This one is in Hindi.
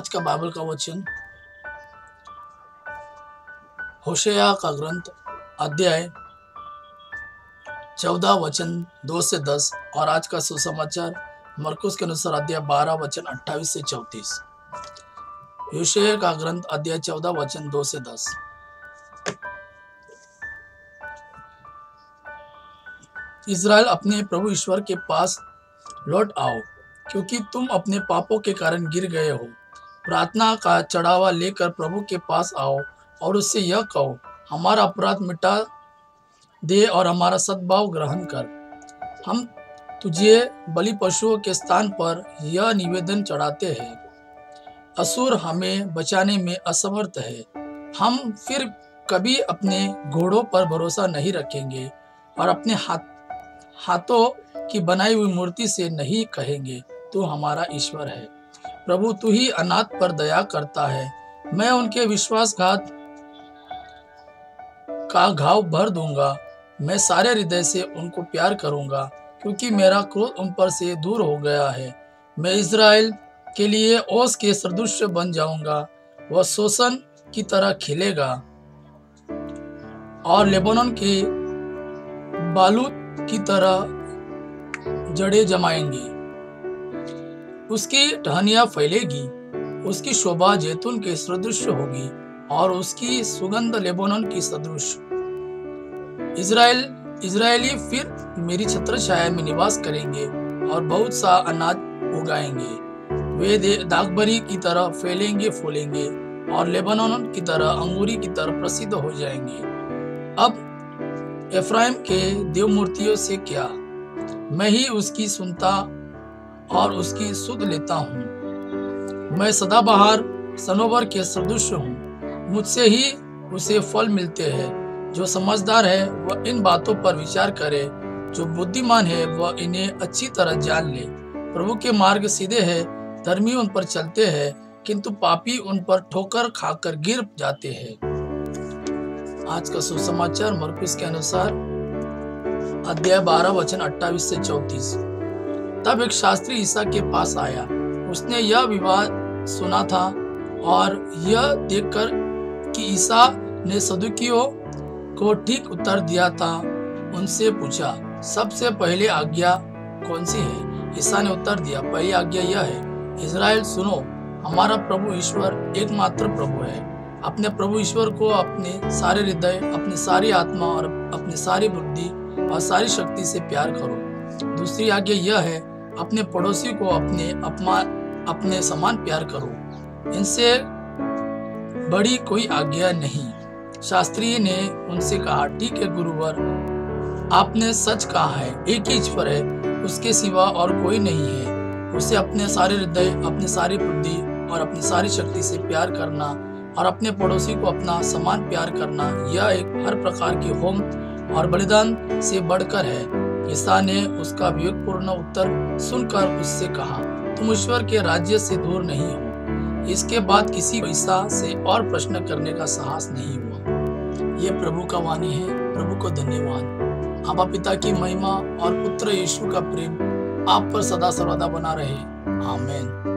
आज का बाइबल का वचन होशेया का ग्रंथ अध्याय 14 वचन 2 से 10 और आज का सुसमाचार मरकुस के अनुसार अध्याय 12 वचन 28 से 34। होशेया का ग्रंथ अध्याय 14 वचन 2 से 10। इज़राइल, अपने प्रभु ईश्वर के पास लौट आओ, क्योंकि तुम अपने पापों के कारण गिर गए हो। प्रार्थना का चढ़ावा लेकर प्रभु के पास आओ और उससे यह कहो, हमारा अपराध मिटा दे और हमारा सद्भाव ग्रहण कर। हम तुझे बलि पशुओं के स्थान पर यह निवेदन चढ़ाते हैं, असुर हमें बचाने में असमर्थ है। हम फिर कभी अपने घोड़ों पर भरोसा नहीं रखेंगे और अपने हाथों की बनाई हुई मूर्ति से नहीं कहेंगे, तू हमारा ईश्वर है। प्रभु, तू ही अनाथ पर दया करता है। मैं उनके विश्वासघात का घाव भर दूंगा। मैं सारे हृदय से उनको प्यार करूंगा, क्योंकि मेरा क्रोध उन पर से दूर हो गया है। मैं इज़राइल के लिए ओस के सदृश बन जाऊंगा। वह सोसन की तरह खिलेगा और लेबनान के बालूत की तरह जड़ें जमाएंगी। उसकी टहनियां फैलेगी, उसकी शोभा जैतून के सदृश होगी और उसकी सुगंध लेबनान की सदृश। इज़राइली फिर मेरी छत्र छाया में निवास करेंगे और बहुत सा अनाज उगाएंगे। वे दाखबरी की तरह फैलेंगे फूलेंगे और लेबनान की तरह अंगूरी की तरह प्रसिद्ध हो जाएंगे। अब एफ्राइम के देव मूर्तियों से क्या, मैं ही उसकी सुनता और उसकी सुध लेता हूँ। मैं सदाबहार सनोवर के सदृश हूँ, मुझसे ही उसे फल मिलते हैं। जो समझदार है वह इन बातों पर विचार करे, जो बुद्धिमान है वह इन्हें अच्छी तरह जान ले। प्रभु के मार्ग सीधे हैं, धर्मी उन पर चलते हैं, किंतु पापी उन पर ठोकर खाकर गिर जाते हैं। आज का सुसमाचार मरकुस के अनुसार अध्याय 12 वचन 28 से 34। तब एक शास्त्री ईसा के पास आया। उसने यह विवाद सुना था और यह देखकर कि ईसा ने सदूकियों को ठीक उत्तर दिया था, उनसे पूछा, सबसे पहले आज्ञा कौन सी है? ईसा ने उत्तर दिया, पहली आज्ञा यह है, इज़राइल सुनो, हमारा प्रभु ईश्वर एकमात्र प्रभु है। अपने प्रभु ईश्वर को अपने सारे हृदय, अपनी सारी आत्मा और अपनी सारी बुद्धि और सारी शक्ति से प्यार करो। दूसरी आज्ञा यह है, अपने पड़ोसी को अपने समान प्यार करो। इनसे बड़ी कोई आज्ञा नहीं। शास्त्री ने उनसे कहा, ठीक है गुरुवर, आपने सच कहा है। एक ही ईश्वर है, उसके सिवा और कोई नहीं है। उसे अपने सारे हृदय, अपनी सारी बुद्धि और अपनी सारी शक्ति से प्यार करना और अपने पड़ोसी को अपना समान प्यार करना, यह एक हर प्रकार के होम और बलिदान से बढ़कर है। ईसा ने उसका विवेकपूर्ण उत्तर सुनकर उससे कहा, तुम ईश्वर के राज्य से दूर नहीं हो। इसके बाद किसी को ईसा से और प्रश्न करने का साहस नहीं हुआ। ये प्रभु का वाणी है। प्रभु को धन्यवाद। आबा पिता की महिमा और पुत्र यीशु का प्रेम आप पर सदा सर्वदा बना रहे। आमीन।